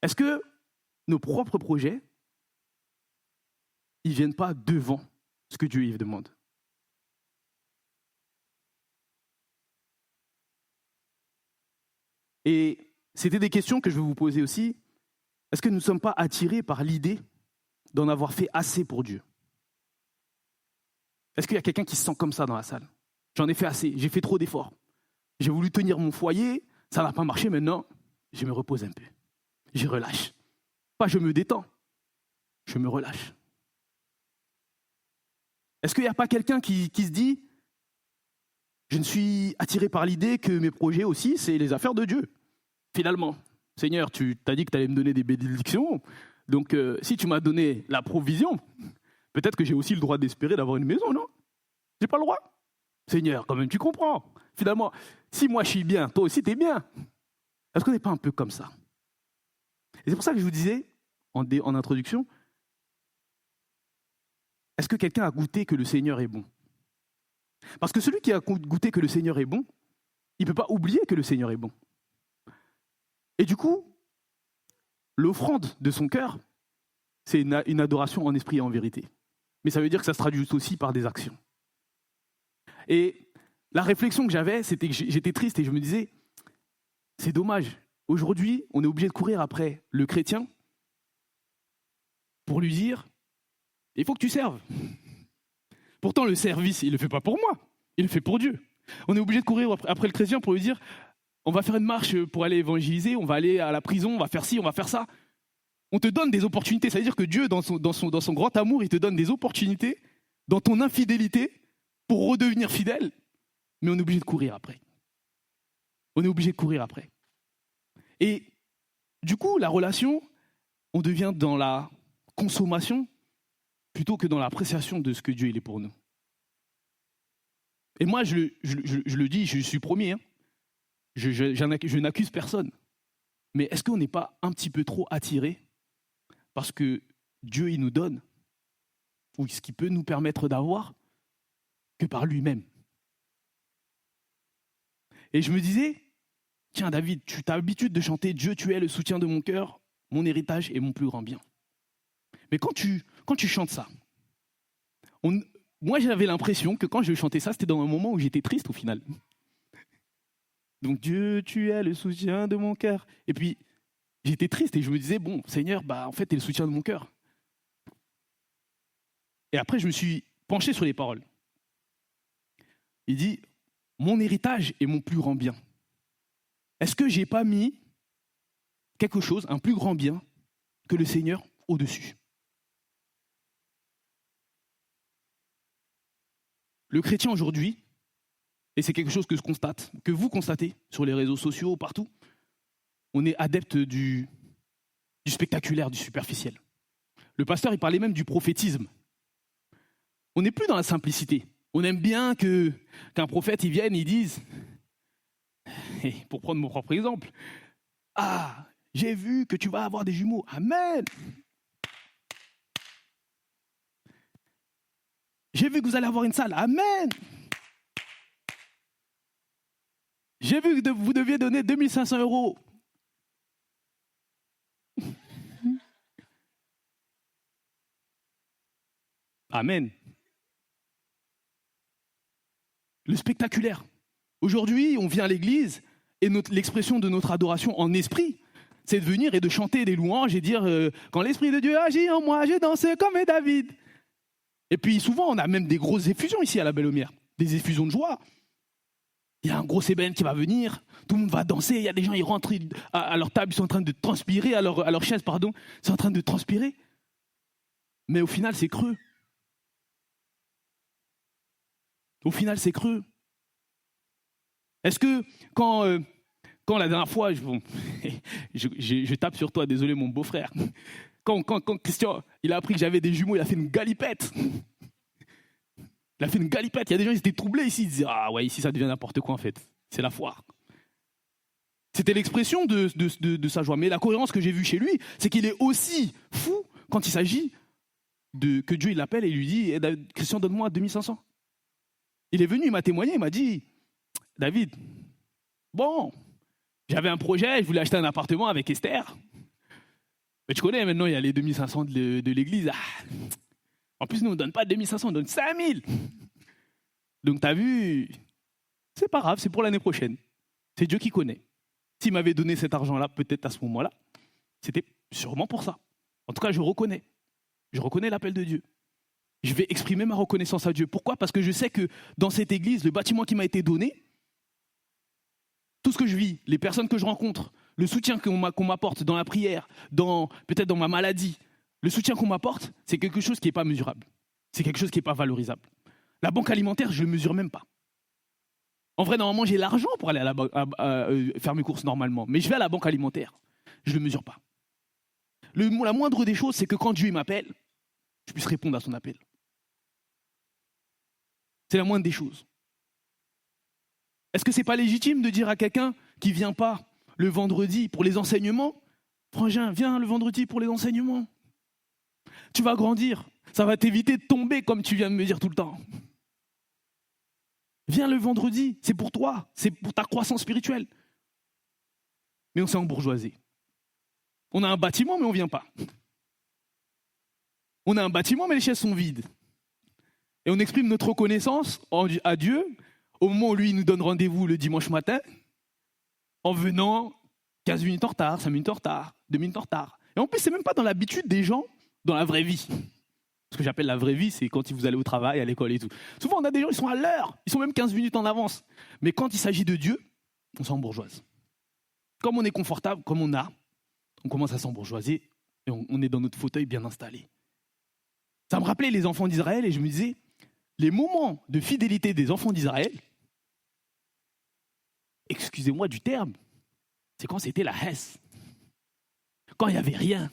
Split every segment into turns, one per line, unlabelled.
Est-ce que nos propres projets, ils ne viennent pas devant ce que Dieu y demande? Et c'était des questions que je veux vous poser aussi. Est-ce que nous ne sommes pas attirés par l'idée d'en avoir fait assez pour Dieu? Est-ce qu'il y a quelqu'un qui se sent comme ça dans la salle? J'en ai fait assez, j'ai fait trop d'efforts. J'ai voulu tenir mon foyer, ça n'a pas marché, maintenant, je me repose un peu. Je relâche. Pas je me détends, je me relâche. Est-ce qu'il n'y a pas quelqu'un qui se dit, je ne suis attiré par l'idée que mes projets aussi, c'est les affaires de Dieu. Finalement, Seigneur, tu t'as dit que tu allais me donner des bénédictions, donc si tu m'as donné la provision, peut-être que j'ai aussi le droit d'espérer d'avoir une maison, non? J'ai pas le droit? Seigneur, quand même, tu comprends. Finalement, si moi je suis bien, toi aussi tu es bien. Est-ce qu'on n'est pas un peu comme ça? Et c'est pour ça que je vous disais, en introduction, est-ce que quelqu'un a goûté que le Seigneur est bon? Parce que celui qui a goûté que le Seigneur est bon, il ne peut pas oublier que le Seigneur est bon. Et du coup, l'offrande de son cœur, c'est une adoration en esprit et en vérité. Mais ça veut dire que ça se traduit aussi par des actions. Et la réflexion que j'avais, c'était que j'étais triste et je me disais, c'est dommage. Aujourd'hui, on est obligé de courir après le chrétien pour lui dire, il faut que tu serves. Pourtant, le service, il ne le fait pas pour moi, il le fait pour Dieu. On est obligé de courir après le chrétien pour lui dire, on va faire une marche pour aller évangéliser, on va aller à la prison, on va faire ci, on va faire ça. On te donne des opportunités, ça veut dire que Dieu, dans son grand amour, il te donne des opportunités dans ton infidélité pour redevenir fidèle, mais on est obligé de courir après. On est obligé de courir après. Et du coup, la relation, on devient dans la consommation plutôt que dans l'appréciation de ce que Dieu il est pour nous. Et moi, je le dis, je suis premier, hein. Je n'accuse personne. Mais est-ce qu'on n'est pas un petit peu trop attiré parce que Dieu, il nous donne, ou ce qu'il peut nous permettre d'avoir, que par lui-même? Et je me disais, tiens David, tu as l'habitude de chanter « Dieu, tu es le soutien de mon cœur, mon héritage et mon plus grand bien ». Mais quand tu chantes ça, moi j'avais l'impression que quand je chantais ça, c'était dans un moment où j'étais triste au final. Donc Dieu, tu es le soutien de mon cœur. Et puis j'étais triste et je me disais, bon Seigneur, en fait tu es le soutien de mon cœur. Et après je me suis penché sur les paroles. Il dit, mon héritage est mon plus grand bien. Est-ce que j'ai pas mis quelque chose, un plus grand bien, que le Seigneur au-dessus? Le chrétien aujourd'hui, et c'est quelque chose que je constate, que vous constatez sur les réseaux sociaux, partout, on est adepte du spectaculaire, du superficiel. Le pasteur, il parlait même du prophétisme. On n'est plus dans la simplicité. On aime bien qu'un prophète, il vienne, il dise, et pour prendre mon propre exemple, « Ah, j'ai vu que tu vas avoir des jumeaux. Amen. J'ai vu que vous allez avoir une salle. Amen. J'ai vu que vous deviez donner 2500 €. Amen. » Le spectaculaire. Aujourd'hui, on vient à l'église et l'expression de notre adoration en esprit, c'est de venir et de chanter des louanges et dire quand l'Esprit de Dieu agit en moi, je danse comme David. Et puis souvent, on a même des grosses effusions ici à la Belle-Aumière, des effusions de joie. Il y a un gros ébène qui va venir, tout le monde va danser, il y a des gens, ils rentrent à leur table, ils sont en train de transpirer, à leur chaise, pardon, ils sont en train de transpirer. Mais au final, c'est creux. Au final, c'est creux. Est-ce que quand la dernière fois, je tape sur toi, désolé mon beau-frère, quand Christian, il a appris que j'avais des jumeaux, il a fait une galipette. Il a fait une galipette. Il y a des gens qui étaient troublés ici, ils disaient « Ah ouais, ici ça devient n'importe quoi en fait, c'est la foire ». C'était l'expression de sa joie. Mais la cohérence que j'ai vue chez lui, c'est qu'il est aussi fou quand il s'agit que Dieu il l'appelle et lui dit « Christian, donne-moi 2500 ». Il est venu, il m'a témoigné, il m'a dit « David, bon, j'avais un projet, je voulais acheter un appartement avec Esther. Mais tu connais, maintenant, il y a les 2500 de l'église. Ah. En plus, nous, on ne donne pas 2500, on donne 5000. Donc, tu as vu, c'est pas grave, c'est pour l'année prochaine. C'est Dieu qui connaît. S'il m'avait donné cet argent-là, peut-être à ce moment-là, c'était sûrement pour ça. En tout cas, je reconnais. Je reconnais l'appel de Dieu. Je vais exprimer ma reconnaissance à Dieu. Pourquoi ? Parce que je sais que dans cette église, le bâtiment qui m'a été donné, tout ce que je vis, les personnes que je rencontre, le soutien qu'on m'apporte dans la prière, peut-être dans ma maladie, le soutien qu'on m'apporte, c'est quelque chose qui n'est pas mesurable. C'est quelque chose qui n'est pas valorisable. La banque alimentaire, je ne le mesure même pas. En vrai, normalement, j'ai l'argent pour aller faire mes courses normalement. Mais je vais à la banque alimentaire. Je ne le mesure pas. La moindre des choses, c'est que quand Dieu m'appelle, je puisse répondre à son appel. C'est la moindre des choses. Est-ce que ce n'est pas légitime de dire à quelqu'un qui ne vient pas le vendredi pour les enseignements, frangin, viens le vendredi pour les enseignements. Tu vas grandir, ça va t'éviter de tomber comme tu viens de me dire tout le temps. Viens le vendredi, c'est pour toi, c'est pour ta croissance spirituelle. Mais on s'est embourgeoisé. On a un bâtiment, mais on ne vient pas. On a un bâtiment, mais les chaises sont vides. Et on exprime notre reconnaissance à Dieu au moment où lui nous donne rendez-vous le dimanche matin, en venant 15 minutes en retard, 5 minutes en retard, 2 minutes en retard. Et en plus, c'est même pas dans l'habitude des gens dans la vraie vie. Ce que j'appelle la vraie vie, c'est quand vous allez au travail, à l'école et tout. Souvent, on a des gens, ils sont à l'heure, ils sont même 15 minutes en avance. Mais quand il s'agit de Dieu, on s'embourgeoise. Comme on est confortable, comme on commence à s'embourgeoiser et on est dans notre fauteuil bien installé. Ça me rappelait les enfants d'Israël et je me disais, les moments de fidélité des enfants d'Israël, excusez-moi du terme, c'est quand c'était la hesse. Quand il n'y avait rien.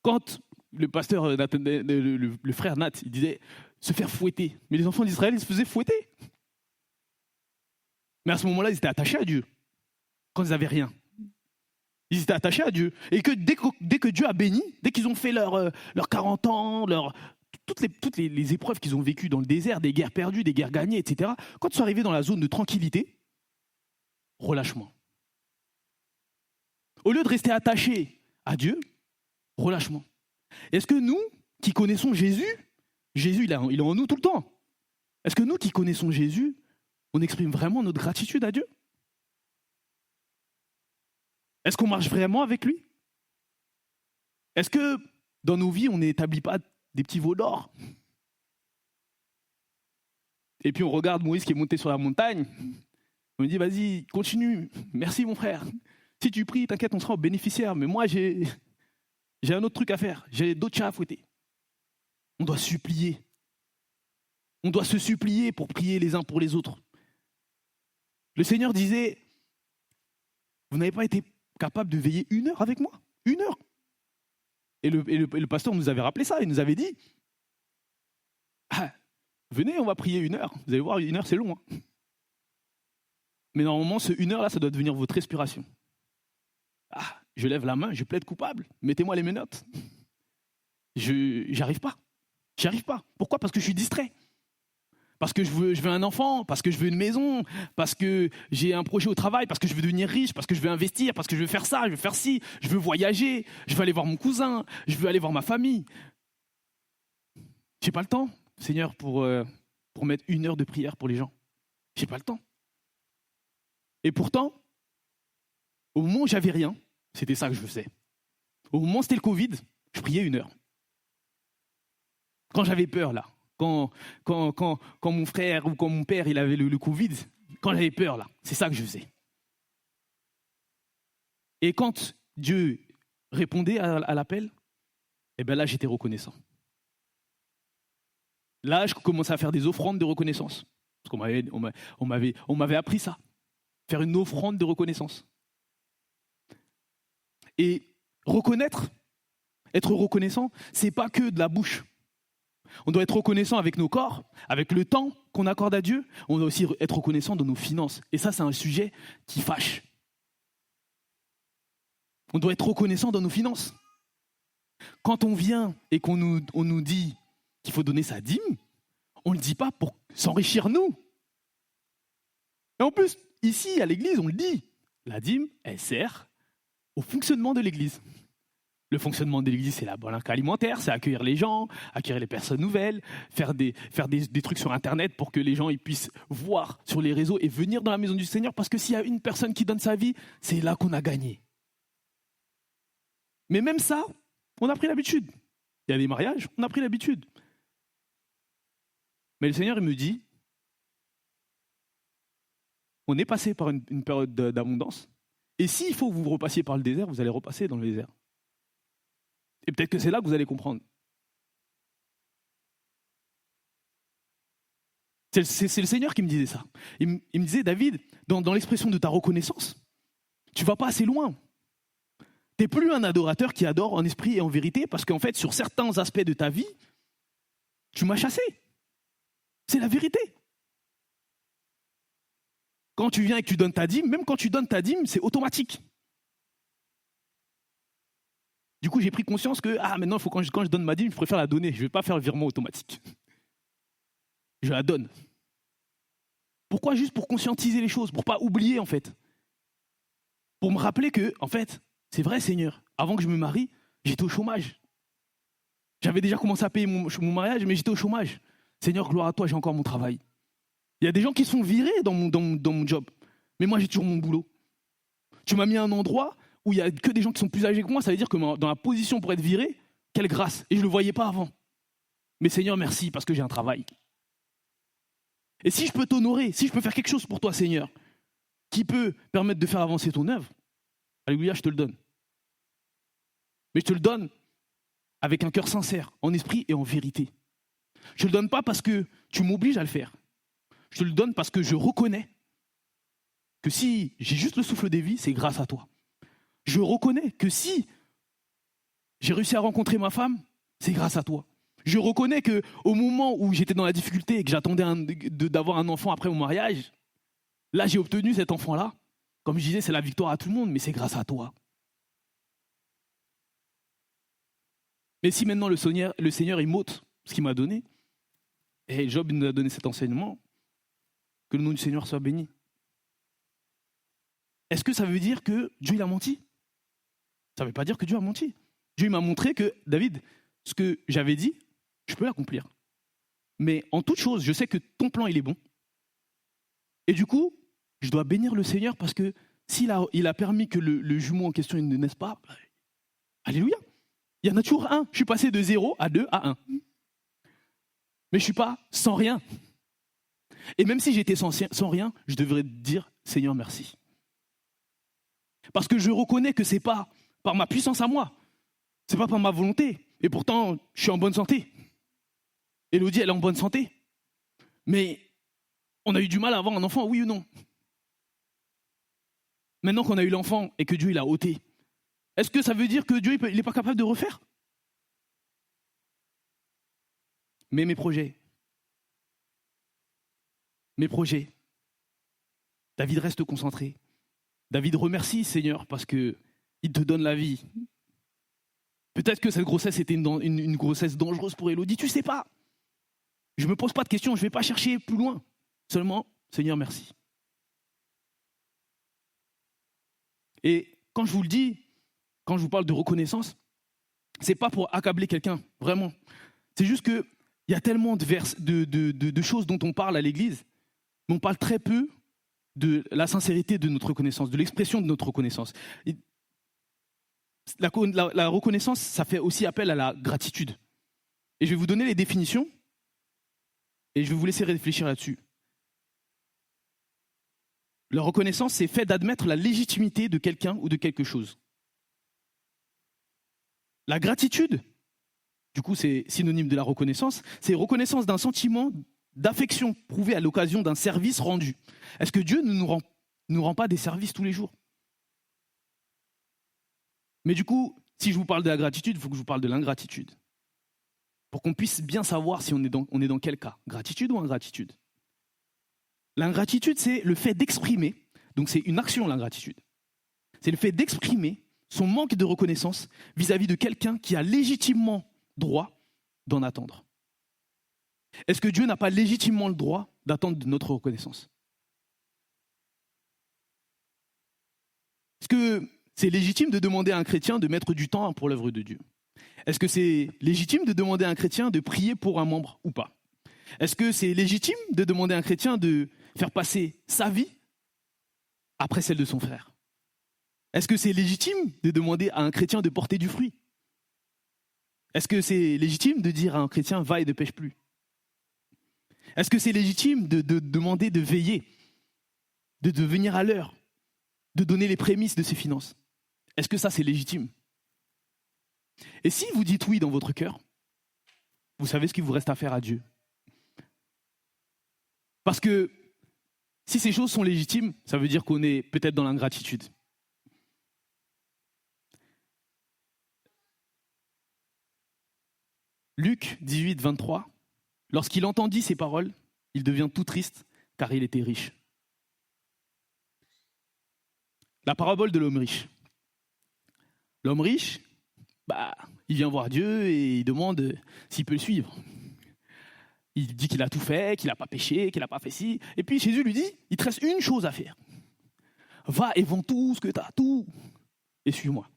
Quand le pasteur, le frère Nat, il disait se faire fouetter. Mais les enfants d'Israël, ils se faisaient fouetter. Mais à ce moment-là, ils étaient attachés à Dieu. Quand ils n'avaient rien. Ils étaient attachés à Dieu. Et que dès que Dieu a béni, dès qu'ils ont fait leurs 40 ans, toutes les épreuves qu'ils ont vécues dans le désert, des guerres perdues, des guerres gagnées, etc., quand ils sont arrivés dans la zone de tranquillité, relâchement. Au lieu de rester attachés à Dieu, relâchement. Est-ce que nous, qui connaissons Jésus, il est en nous tout le temps. Est-ce que nous, qui connaissons Jésus, on exprime vraiment notre gratitude à Dieu ? Est-ce qu'on marche vraiment avec lui ? Est-ce que dans nos vies, on n'établit pas des petits veaux d'or ? Et puis on regarde Moïse qui est monté sur la montagne. On lui dit, vas-y, continue. Merci mon frère. Si tu pries, t'inquiète, on sera au bénéficiaire. Mais moi, j'ai un autre truc à faire. J'ai d'autres chats à fouetter. On doit supplier. On doit se supplier pour prier les uns pour les autres. Le Seigneur disait, vous n'avez pas été capable de veiller 1 heure avec moi ? 1 heure. Et le pasteur nous avait rappelé ça. Il nous avait dit, venez, on va prier 1 heure. Vous allez voir, 1 heure, c'est long. Hein. Mais normalement, ce 1 heure-là, ça doit devenir votre respiration. Je lève la main, je plaide coupable. Mettez-moi les menottes. J'arrive pas. J'y arrive pas. Pourquoi ? Parce que je suis distrait. Parce que je veux un enfant, parce que je veux une maison, parce que j'ai un projet au travail, parce que je veux devenir riche, parce que je veux investir, parce que je veux faire ça, je veux faire ci, je veux voyager, je veux aller voir mon cousin, je veux aller voir ma famille. J'ai pas le temps, Seigneur, pour mettre 1 heure de prière pour les gens. J'ai pas le temps. Et pourtant, au moment où j'avais rien, c'était ça que je faisais. Au moment où c'était le Covid, je priais 1 heure. Quand j'avais peur, là, quand mon frère ou quand mon père il avait le Covid, quand j'avais peur, là, c'est ça que je faisais. Et quand Dieu répondait à l'appel, eh bien là, j'étais reconnaissant. Là, je commençais à faire des offrandes de reconnaissance. Parce qu'on m'avait appris ça. Faire une offrande de reconnaissance. Et reconnaître, être reconnaissant, c'est pas que de la bouche. On doit être reconnaissant avec nos corps, avec le temps qu'on accorde à Dieu. On doit aussi être reconnaissant dans nos finances. Et ça, c'est un sujet qui fâche. On doit être reconnaissant dans nos finances. Quand on vient et qu'on nous dit qu'il faut donner sa dîme, on ne le dit pas pour s'enrichir nous. Et en plus, ici, à l'église, on le dit. La dîme, elle sert au fonctionnement de l'Église. Le fonctionnement de l'Église, c'est la banque alimentaire, c'est accueillir les gens, accueillir les personnes nouvelles, faire des trucs sur Internet pour que les gens ils puissent voir sur les réseaux et venir dans la maison du Seigneur, parce que s'il y a une personne qui donne sa vie, c'est là qu'on a gagné. Mais même ça, on a pris l'habitude. Il y a des mariages, on a pris l'habitude. Mais le Seigneur, il me dit, on est passé par une période d'abondance, et s'il faut que vous repassiez par le désert, vous allez repasser dans le désert. Et peut-être que c'est là que vous allez comprendre. C'est le Seigneur qui me disait ça. Il me disait, David, dans l'expression de ta reconnaissance, tu ne vas pas assez loin. Tu n'es plus un adorateur qui adore en esprit et en vérité, parce qu'en fait, sur certains aspects de ta vie, tu m'as chassé. C'est la vérité. Quand tu viens et que tu donnes ta dîme, même quand tu donnes ta dîme, c'est automatique. Du coup, j'ai pris conscience que maintenant, quand je donne ma dîme, je préfère la donner. Je ne vais pas faire le virement automatique. Je la donne. Pourquoi? Juste pour conscientiser les choses, pour ne pas oublier en fait. Pour me rappeler que, en fait, c'est vrai Seigneur, avant que je me marie, j'étais au chômage. J'avais déjà commencé à payer mon mariage, mais j'étais au chômage. Seigneur, gloire à toi, j'ai encore mon travail. Il y a des gens qui sont virés dans mon job, mais moi j'ai toujours mon boulot. Tu m'as mis à un endroit où il n'y a que des gens qui sont plus âgés que moi, ça veut dire que dans la position pour être viré, quelle grâce. Et je ne le voyais pas avant. Mais Seigneur, merci, parce que j'ai un travail. Et si je peux t'honorer, si je peux faire quelque chose pour toi, Seigneur, qui peut permettre de faire avancer ton œuvre, alléluia, je te le donne. Mais je te le donne avec un cœur sincère, en esprit et en vérité. Je ne te le donne pas parce que tu m'obliges à le faire. Je te le donne parce que je reconnais que si j'ai juste le souffle des vies, c'est grâce à toi. Je reconnais que si j'ai réussi à rencontrer ma femme, c'est grâce à toi. Je reconnais qu'au moment où j'étais dans la difficulté et que j'attendais d'avoir un enfant après mon mariage, là j'ai obtenu cet enfant-là. Comme je disais, c'est la victoire à tout le monde, mais c'est grâce à toi. Mais si maintenant le Seigneur il m'ôte ce qu'il m'a donné, et Job nous a donné cet enseignement, que le nom du Seigneur soit béni. Est-ce que ça veut dire que Dieu il a menti? Ça ne veut pas dire que Dieu a menti. Dieu m'a montré que, David, ce que j'avais dit, je peux l'accomplir. Mais en toute chose, je sais que ton plan, il est bon. Et du coup, je dois bénir le Seigneur parce que s'il a permis que le jumeau en question ne naisse pas, alléluia. Il y en a toujours un. Je suis passé de 0 à 2 à 1. Mais je ne suis pas sans rien. Et même si j'étais sans rien, je devrais dire Seigneur, merci. Parce que je reconnais que ce n'est pas par ma puissance à moi, ce n'est pas par ma volonté. Et pourtant, je suis en bonne santé. Élodie, elle est en bonne santé. Mais on a eu du mal à avoir un enfant, oui ou non? Maintenant qu'on a eu l'enfant et que Dieu il a ôté, est-ce que ça veut dire que Dieu il n'est pas capable de refaire? Mais mes projets, David reste concentré. David remercie Seigneur parce qu'il te donne la vie. Peut-être que cette grossesse était une grossesse dangereuse pour Élodie, tu ne sais pas. Je ne me pose pas de questions, je ne vais pas chercher plus loin. Seulement, Seigneur, merci. Et quand je vous le dis, quand je vous parle de reconnaissance, ce n'est pas pour accabler quelqu'un, vraiment. C'est juste qu'il y a tellement de choses dont on parle à l'Église, mais on parle très peu de la sincérité de notre reconnaissance, de l'expression de notre reconnaissance. La reconnaissance, ça fait aussi appel à la gratitude. Et je vais vous donner les définitions et je vais vous laisser réfléchir là-dessus. La reconnaissance, c'est fait d'admettre la légitimité de quelqu'un ou de quelque chose. La gratitude, du coup c'est synonyme de la reconnaissance, c'est reconnaissance d'un sentiment d'affection prouvé à l'occasion d'un service rendu. Est-ce que Dieu ne nous rend pas des services tous les jours? Mais du coup, si je vous parle de la gratitude, il faut que je vous parle de l'ingratitude. Pour qu'on puisse bien savoir si on est dans quel cas. Gratitude ou ingratitude? L'ingratitude, c'est le fait d'exprimer, donc c'est une action l'ingratitude. C'est le fait d'exprimer son manque de reconnaissance vis-à-vis de quelqu'un qui a légitimement droit d'en attendre. Est-ce que Dieu n'a pas légitimement le droit d'attendre de notre reconnaissance? Est-ce que c'est légitime de demander à un chrétien de mettre du temps pour l'œuvre de Dieu? Est-ce que c'est légitime de demander à un chrétien de prier pour un membre ou pas? Est-ce que c'est légitime de demander à un chrétien de faire passer sa vie après celle de son frère? Est-ce que c'est légitime de demander à un chrétien de porter du fruit? Est-ce que c'est légitime de dire à un chrétien va et ne pêche plus? Est-ce que c'est légitime de demander de veiller, de venir à l'heure, de donner les prémices de ses finances? Est-ce que ça c'est légitime? Et si vous dites oui dans votre cœur, vous savez ce qu'il vous reste à faire à Dieu. Parce que si ces choses sont légitimes, ça veut dire qu'on est peut-être dans l'ingratitude. Luc 18, 23, lorsqu'il entendit ces paroles, il devient tout triste car il était riche. La parabole de l'homme riche. L'homme riche, il vient voir Dieu et il demande s'il peut le suivre. Il dit qu'il a tout fait, qu'il n'a pas péché, qu'il n'a pas fait ci. Et puis Jésus lui dit, il te reste une chose à faire. Va et vends tout ce que tu as, tout, et suis-moi.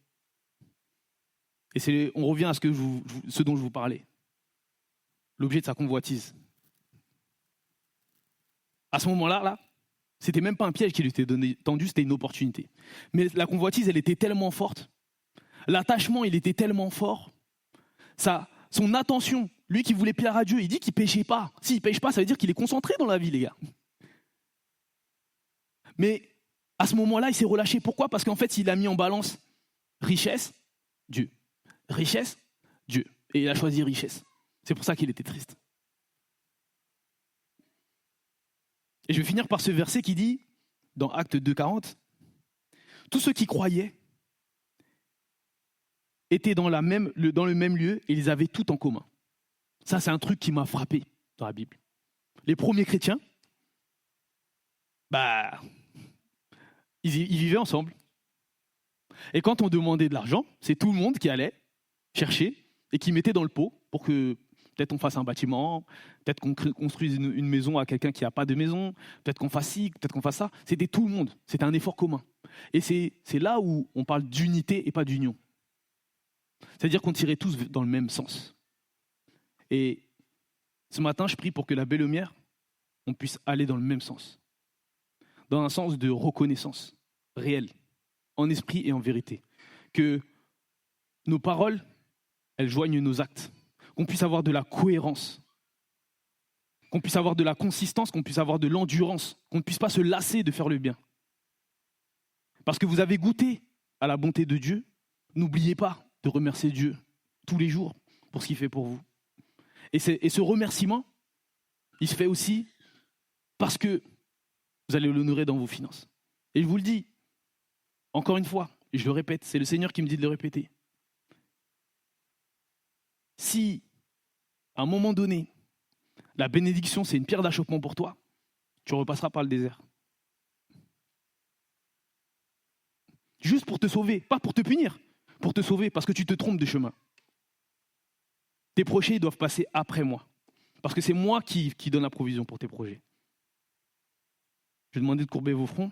Et on revient à ce dont je vous parlais. L'objet de sa convoitise. À ce moment-là, c'était même pas un piège qui lui était tendu, c'était une opportunité. Mais la convoitise, elle était tellement forte. L'attachement, il était tellement fort. Son attention, lui qui voulait plaire à Dieu, il dit qu'il ne péchait pas. S'il ne pêche pas, ça veut dire qu'il est concentré dans la vie, les gars. Mais à ce moment-là, il s'est relâché. Pourquoi? Parce qu'en fait, il a mis en balance richesse, Dieu. Richesse, Dieu. Et il a choisi richesse. C'est pour ça qu'il était triste. Et je vais finir par ce verset qui dit, dans Actes 2,40, « Tous ceux qui croyaient étaient dans le même lieu et ils avaient tout en commun. » Ça, c'est un truc qui m'a frappé dans la Bible. Les premiers chrétiens, ils vivaient ensemble. Et quand on demandait de l'argent, c'est tout le monde qui allait chercher et qui mettait dans le pot pour que peut-être on fasse un bâtiment, peut-être qu'on construise une maison à quelqu'un qui n'a pas de maison, peut-être qu'on fasse ci, peut-être qu'on fasse ça. C'était tout le monde, c'était un effort commun. Et c'est là où on parle d'unité et pas d'union. C'est-à-dire qu'on tirait tous dans le même sens. Et ce matin, je prie pour que la Belle Lumière, on puisse aller dans le même sens. Dans un sens de reconnaissance réelle, en esprit et en vérité. Que nos paroles, elles joignent nos actes. Qu'on puisse avoir de la cohérence. Qu'on puisse avoir de la consistance, qu'on puisse avoir de l'endurance. Qu'on ne puisse pas se lasser de faire le bien. Parce que vous avez goûté à la bonté de Dieu. N'oubliez pas de remercier Dieu tous les jours pour ce qu'il fait pour vous. Et ce remerciement, il se fait aussi parce que vous allez l'honorer dans vos finances. Et je vous le dis, encore une fois, et je le répète, c'est le Seigneur qui me dit de le répéter. Si, à un moment donné, la bénédiction, c'est une pierre d'achoppement pour toi, tu repasseras par le désert. Juste pour te sauver, pas pour te punir, pour te sauver, parce que tu te trompes de chemin. Tes projets doivent passer après moi, parce que c'est moi qui donne la provision pour tes projets. Je vais demander de courber vos fronts.